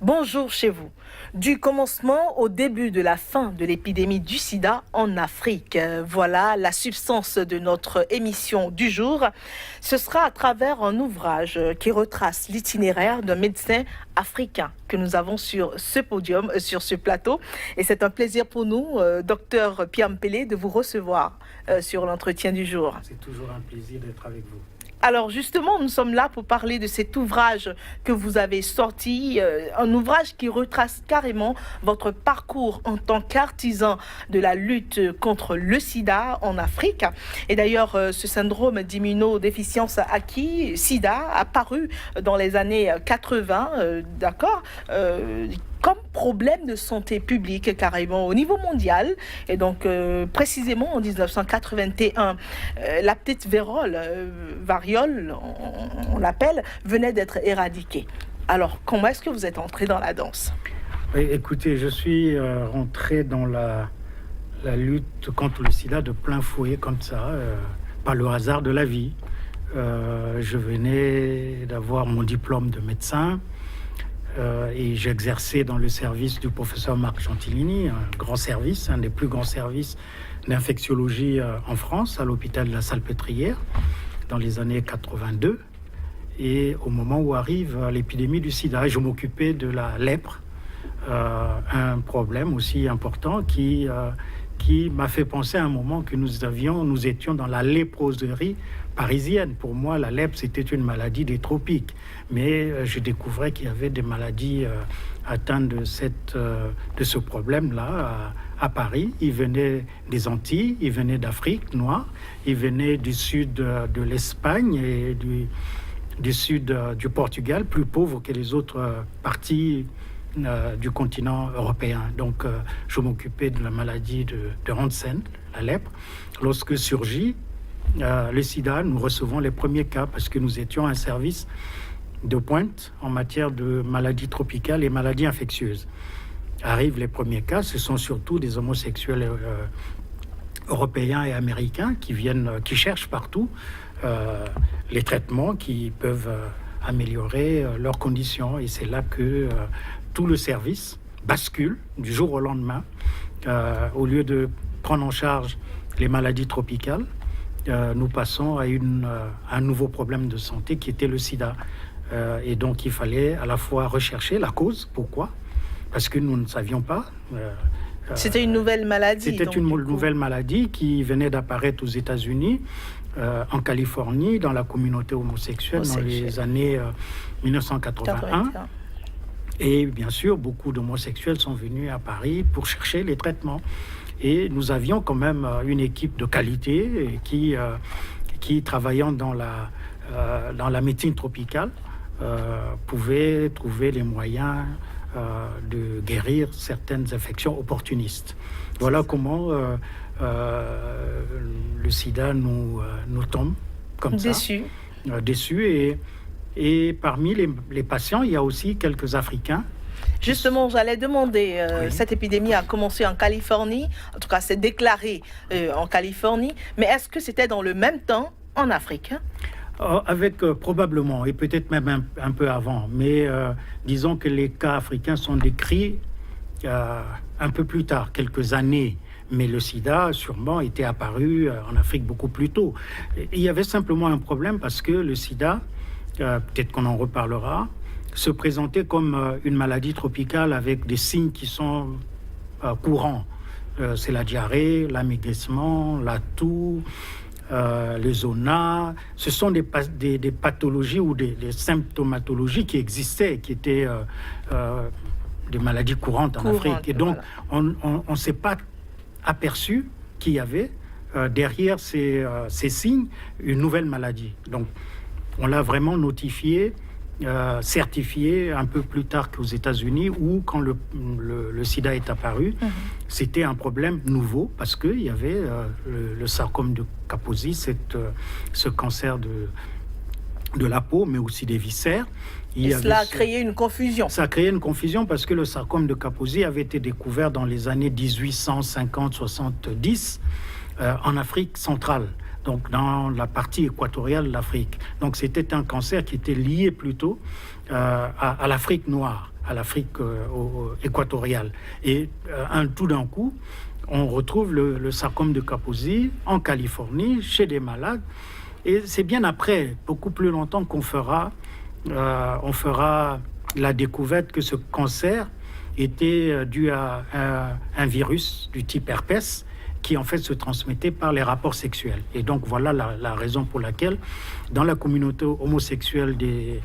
Bonjour chez vous. Du commencement au début de la fin de l'épidémie du sida en Afrique. Voilà la substance de notre émission du jour. Ce sera à travers un ouvrage qui retrace l'itinéraire d'un médecin africain que nous avons sur ce podium, sur ce plateau. Et c'est un plaisir pour nous, docteur Pierre Mpélé, de vous recevoir sur l'entretien du jour. C'est toujours un plaisir d'être avec vous. Alors justement, nous sommes là pour parler de cet ouvrage que vous avez sorti, un ouvrage qui retrace carrément votre parcours en tant qu'artisan de la lutte contre le sida en Afrique. Et d'ailleurs, ce syndrome d'immunodéficience acquis, sida, apparu dans les années 80, d'accord, comme problème de santé publique carrément au niveau mondial. Et donc, précisément en 1981, la petite variole, on l'appelle, venait d'être éradiquée. Alors, comment est-ce que vous êtes entré dans la danse? Oui, écoutez, je suis rentré dans la lutte contre le sida de plein fouet, comme ça, par le hasard de la vie. Je venais d'avoir mon diplôme de médecin. Et j'exerçais dans le service du professeur Marc Gentilini, un grand service, un des plus grands services d'infectiologie en France, à l'hôpital de la Salpêtrière, dans les années 82. Et au moment où arrive l'épidémie du sida, je m'occupais de la lèpre, un problème aussi important qui m'a fait penser à un moment que nous étions dans la léproserie parisienne. Pour moi, la lèpre, c'était une maladie des tropiques. Mais je découvrais qu'il y avait des maladies atteintes de ce problème-là à Paris. Ils venaient des Antilles, ils venaient d'Afrique noire, ils venaient du sud de l'Espagne et du sud du Portugal, plus pauvres que les autres parties du continent européen. Donc, je m'occupais de la maladie de Hansen, la lèpre. Lorsque surgit le sida, nous recevons les premiers cas parce que nous étions un service de pointe en matière de maladies tropicales et maladies infectieuses. Arrivent les premiers cas, ce sont surtout des homosexuels européens et américains qui cherchent partout les traitements qui peuvent améliorer leurs conditions. Et c'est là que tout le service bascule du jour au lendemain. Au lieu de prendre en charge les maladies tropicales, nous passons à un nouveau problème de santé qui était le sida. Et donc il fallait à la fois rechercher la cause. Pourquoi? Parce que nous ne savions pas. C'était une nouvelle maladie. C'était une nouvelle maladie qui venait d'apparaître aux États-Unis, en Californie, dans la communauté homosexuelle dans les années 1981. Et bien sûr, beaucoup d'homosexuels sont venus à Paris pour chercher les traitements. Et nous avions quand même une équipe de qualité qui travaillant dans la médecine tropicale, pouvait trouver les moyens de guérir certaines infections opportunistes. Voilà comment le sida nous tombe comme ça. Déçus. Et parmi les patients, il y a aussi quelques Africains. Justement, j'allais demander, cette épidémie a commencé en Californie, en tout cas c'est déclaré en Californie, mais est-ce que c'était dans le même temps en Afrique? Avec probablement, et peut-être même un peu avant, mais disons que les cas africains sont décrits un peu plus tard, quelques années. Mais le sida, sûrement, était apparu en Afrique beaucoup plus tôt. Il y avait simplement un problème parce que le sida, peut-être qu'on en reparlera, se présentait comme une maladie tropicale avec des signes qui sont courants. C'est la diarrhée, l'amaigrissement, la toux, le zona. Ce sont des pathologies ou des symptomatologies qui existaient, qui étaient des maladies courantes en Afrique. Et donc, on ne s'est pas aperçu qu'il y avait derrière ces signes une nouvelle maladie. Donc, on l'a vraiment notifié, certifié un peu plus tard qu'aux États-Unis, où quand le sida est apparu, c'était un problème nouveau parce qu'il y avait le sarcome de Kaposi, ce cancer de la peau, mais aussi des viscères. Et cela a créé une confusion. Ça a créé une confusion parce que le sarcome de Kaposi avait été découvert dans les années 1850-70 en Afrique centrale. donc dans la partie équatoriale de l'Afrique. Donc c'était un cancer qui était lié plutôt à l'Afrique noire, à l'Afrique équatoriale. Et tout d'un coup, on retrouve le sarcome de Kaposi en Californie, chez des malades. Et c'est bien après, beaucoup plus longtemps, qu'on fera la découverte que ce cancer était dû à un virus du type herpès qui en fait se transmettait par les rapports sexuels. Et donc voilà la raison pour laquelle dans la communauté homosexuelle des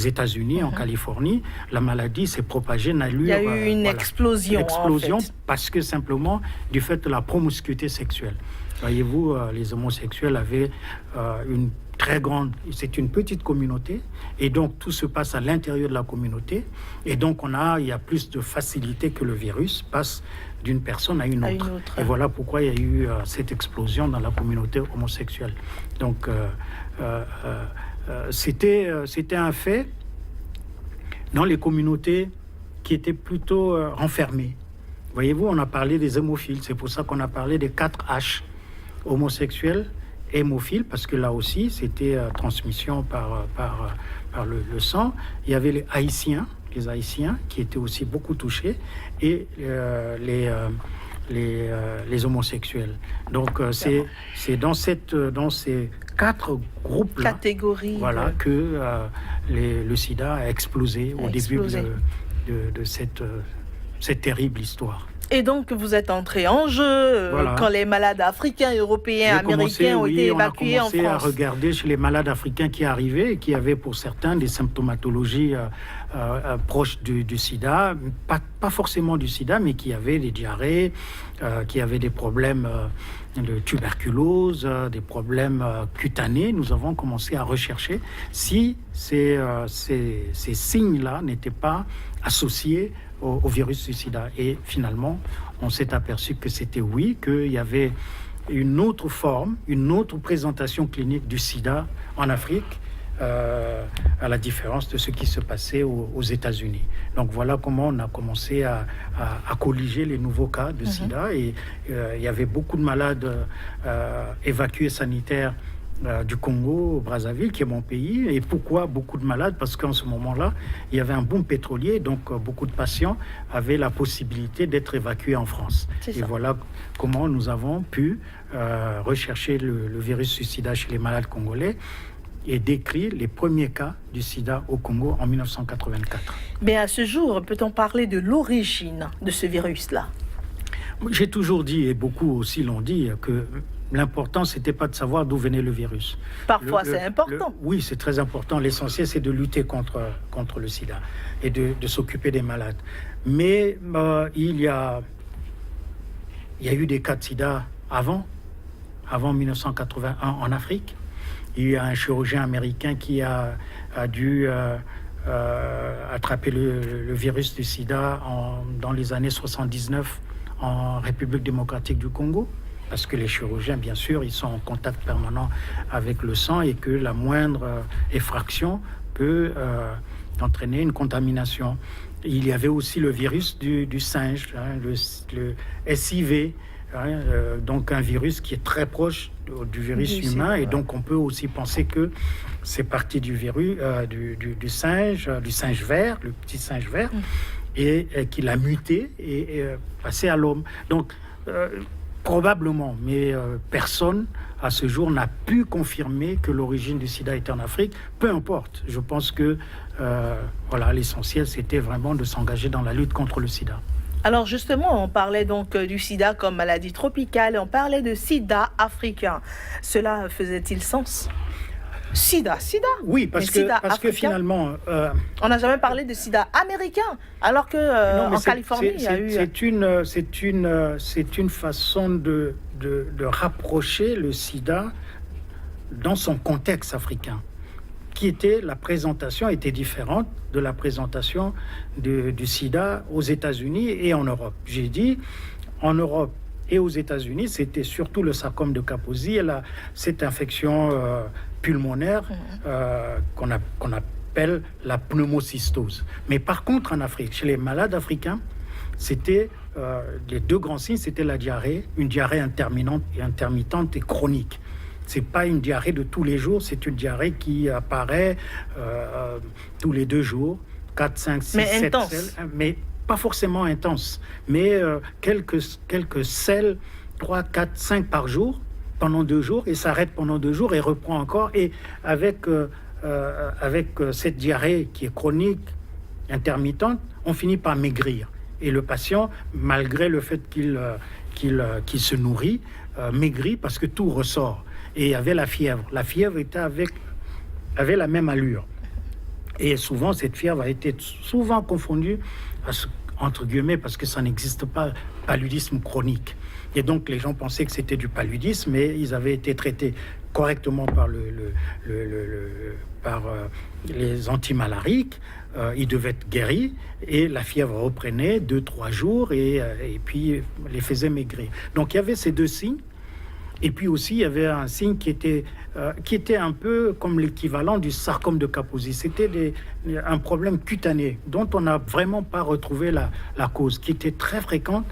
États-Unis, en Californie, la maladie s'est propagée. Il y a eu une explosion en fait. Parce que simplement du fait de la promiscuité sexuelle. Voyez-vous, les homosexuels avaient une très grande, c'est une petite communauté, et donc tout se passe à l'intérieur de la communauté, et donc il y a plus de facilité que le virus passe d'une personne à une autre. Et voilà pourquoi il y a eu cette explosion dans la communauté homosexuelle. Donc c'était un fait dans les communautés qui étaient plutôt renfermées. Voyez-vous, on a parlé des hémophiles, c'est pour ça qu'on a parlé des 4 H, homosexuels, hémophiles, parce que là aussi, c'était transmission par le sang. Il y avait les Haïtiens qui étaient aussi beaucoup touchés, et les homosexuels. Donc, c'est dans ces 4 groupes-là, catégories, voilà, que le sida a explosé au début de cette terrible histoire. Et donc, vous êtes entré en jeu quand les malades africains, européens, américains ont été évacués en France. On a commencé à regarder chez les malades africains qui arrivaient et qui avaient pour certains des symptomatologies proches du sida, pas forcément du sida, mais qui avaient des diarrhées, qui avaient des problèmes de tuberculose, des problèmes cutanés. Nous avons commencé à rechercher si ces signes-là n'étaient pas associés au virus du sida. Et finalement, on s'est aperçu que c'était qu'il y avait une autre forme, une autre présentation clinique du sida en Afrique, à la différence de ce qui se passait aux États-Unis. Donc voilà comment on a commencé à colliger les nouveaux cas de sida. Et il y avait beaucoup de malades évacués sanitaires du Congo, au Brazzaville, qui est mon pays. Et pourquoi beaucoup de malades? Parce qu'en ce moment-là, il y avait un boom pétrolier, donc beaucoup de patients avaient la possibilité d'être évacués en France. Et voilà comment nous avons pu rechercher le virus du sida chez les malades congolais et décrit les premiers cas du sida au Congo en 1984. Mais à ce jour, peut-on parler de l'origine de ce virus-là? J'ai toujours dit, et beaucoup aussi l'ont dit, que l'important, c'était pas de savoir d'où venait le virus. Parfois, c'est important. Oui, c'est très important. L'essentiel, c'est de lutter contre le sida et de s'occuper des malades. Mais il y a eu des cas de sida avant 1981 en Afrique. Il y a un chirurgien américain qui a dû attraper le virus du sida dans les années 79 en République démocratique du Congo, parce que les chirurgiens, bien sûr, ils sont en contact permanent avec le sang et que la moindre effraction peut entraîner une contamination. Il y avait aussi le virus du singe, le SIV, donc un virus qui est très proche du virus humain, et donc on peut aussi penser que c'est parti du virus du singe vert, le petit singe vert, et qu'il a muté et passé à l'homme. Donc probablement, mais personne à ce jour n'a pu confirmer que l'origine du sida était en Afrique. Peu importe, je pense que l'essentiel, c'était vraiment de s'engager dans la lutte contre le sida. Alors justement, on parlait donc du sida comme maladie tropicale, on parlait de sida africain. Cela faisait-il sens? Sida. Oui, parce que finalement... on n'a jamais parlé de sida américain, alors que en Californie, il y a eu... C'est une façon de rapprocher le sida dans son contexte africain, la présentation était différente de la présentation du sida aux États-Unis et en Europe. J'ai dit, en Europe et aux États-Unis, c'était surtout le sarcome de Kaposi, cette infection pulmonaire qu'on appelle la pneumocystose. Mais par contre, en Afrique, chez les malades africains, c'était les deux grands signes, c'était la diarrhée, une diarrhée intermittente et chronique. C'est pas une diarrhée de tous les jours, c'est une diarrhée qui apparaît tous les 2 jours, 4, 5, 6, mais 7 intense. selles, mais pas forcément intense, mais quelques selles, 3, 4, 5 par jour, pendant 2 jours, et s'arrête pendant 2 jours et reprend encore. Et avec cette diarrhée qui est chronique, intermittente, on finit par maigrir. Et le patient, malgré le fait qu'il se nourrit, maigrit parce que tout ressort. Et il y avait la fièvre. La fièvre avait la même allure. Et souvent, cette fièvre a été souvent confondue, entre guillemets, parce que ça n'existe pas, paludisme chronique. Et donc, les gens pensaient que c'était du paludisme, mais ils avaient été traités correctement par les antimalariques. Ils devaient être guéris et la fièvre reprenait 2-3 jours et puis les faisait maigrir. Donc, il y avait ces 2 signes. Et puis aussi, il y avait un signe qui était un peu comme l'équivalent du sarcome de Kaposi. C'était un problème cutané dont on n'a vraiment pas retrouvé la cause, qui était très fréquente,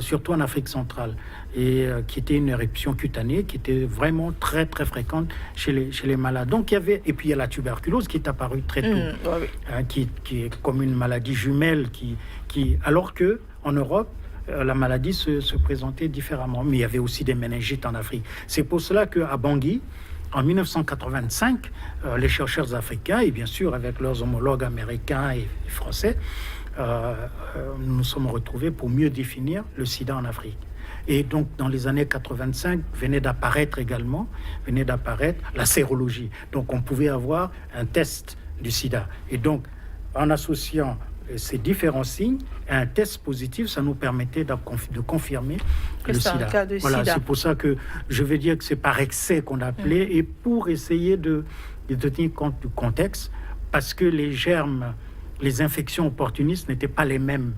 surtout en Afrique centrale, et qui était une éruption cutanée, qui était vraiment très, très fréquente chez les malades. Donc, et puis il y a la tuberculose qui est apparue très tôt, qui est comme une maladie jumelle, alors que en Europe, la maladie se présentait différemment. Mais il y avait aussi des méningites en Afrique. C'est pour cela qu'à Bangui, en 1985, les chercheurs africains, et bien sûr avec leurs homologues américains et français, nous nous sommes retrouvés pour mieux définir le sida en Afrique. Et donc, dans les années 85, venait d'apparaître la sérologie. Donc, on pouvait avoir un test du sida. Et donc, en associant ces différents signes, un test positif, ça nous permettait de confirmer le sida. Voilà, c'est pour ça que je vais dire que c'est par excès qu'on a appelé, et pour essayer de tenir compte du contexte, parce que les germes, les infections opportunistes n'étaient pas les mêmes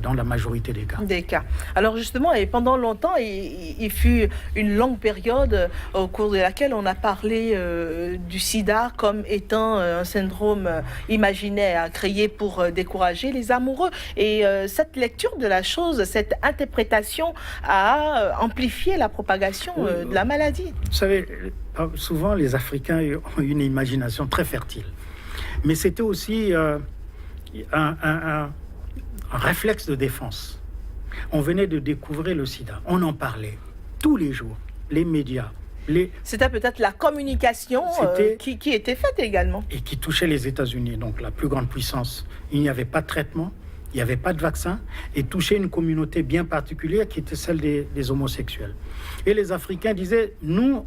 dans la majorité des cas. Alors justement, et pendant longtemps, il fut une longue période au cours de laquelle on a parlé du sida comme étant un syndrome imaginaire créé pour décourager les amoureux. Et cette lecture de la chose, cette interprétation a amplifié la propagation de la maladie. Vous savez, souvent les Africains ont une imagination très fertile. Mais c'était aussi un réflexe de défense. On venait de découvrir le sida. On en parlait tous les jours. Les médias. C'était peut-être la communication qui était faite également. Et qui touchait les États-Unis, donc la plus grande puissance. Il n'y avait pas de traitement, il n'y avait pas de vaccin, et touchait une communauté bien particulière qui était celle des homosexuels. Et les Africains disaient, nous,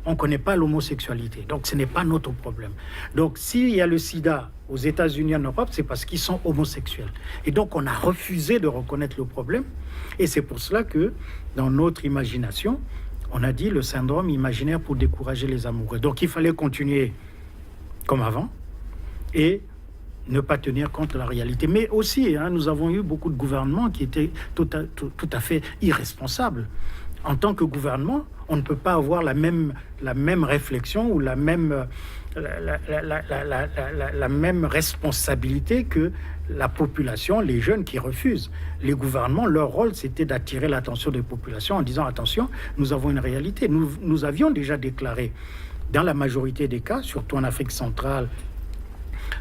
on ne connaît pas l'homosexualité, donc ce n'est pas notre problème. Donc s'il y a le sida aux États-Unis, en Europe, c'est parce qu'ils sont homosexuels. Et donc on a refusé de reconnaître le problème, et c'est pour cela que dans notre imagination, on a dit le syndrome imaginaire pour décourager les amoureux. Donc il fallait continuer comme avant, et ne pas tenir compte de la réalité. Mais aussi, nous avons eu beaucoup de gouvernements qui étaient tout à fait irresponsables. En tant que gouvernement, on ne peut pas avoir la même réflexion ou la même responsabilité que la population, les jeunes qui refusent. Les gouvernements, leur rôle, c'était d'attirer l'attention des populations en disant « Attention, nous avons une réalité ». Nous avions déjà déclaré, dans la majorité des cas, surtout en Afrique centrale,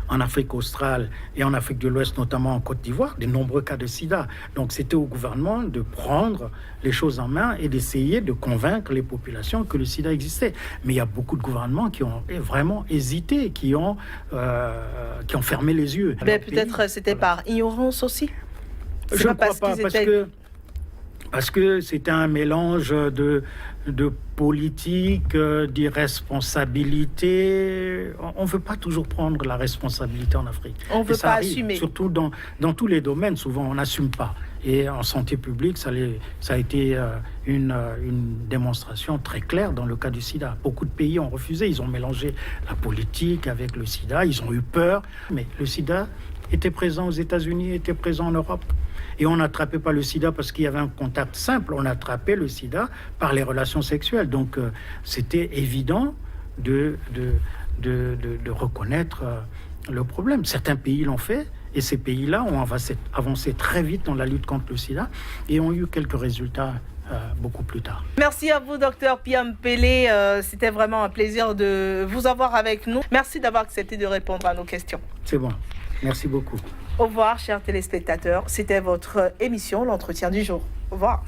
en Afrique australe et en Afrique de l'Ouest, notamment en Côte d'Ivoire, de nombreux cas de sida. Donc c'était au gouvernement de prendre les choses en main et d'essayer de convaincre les populations que le sida existait. Mais il y a beaucoup de gouvernements qui ont vraiment hésité, qui ont fermé les yeux. Peut-être c'était par ignorance aussi. Je ne crois pas, parce que c'était un mélange de politique, d'irresponsabilité. On ne veut pas toujours prendre la responsabilité en Afrique. On ne veut pas assumer. Surtout dans tous les domaines, souvent on n'assume pas. Et en santé publique, ça a été une démonstration très claire dans le cas du sida. Beaucoup de pays ont refusé, ils ont mélangé la politique avec le sida, ils ont eu peur. Mais le sida était présent aux États-Unis, était présent en Europe. Et on n'attrapait pas le sida parce qu'il y avait un contact simple. On attrapait le sida par les relations sexuelles. Donc, c'était évident de reconnaître le problème. Certains pays l'ont fait Et ces pays-là ont avancé très vite dans la lutte contre le sida et ont eu quelques résultats beaucoup plus tard. Merci à vous, Dr Pierre Mpele. C'était vraiment un plaisir de vous avoir avec nous. Merci d'avoir accepté de répondre à nos questions. C'est bon. Merci beaucoup. Au revoir, chers téléspectateurs. C'était votre émission, l'entretien du jour. Au revoir.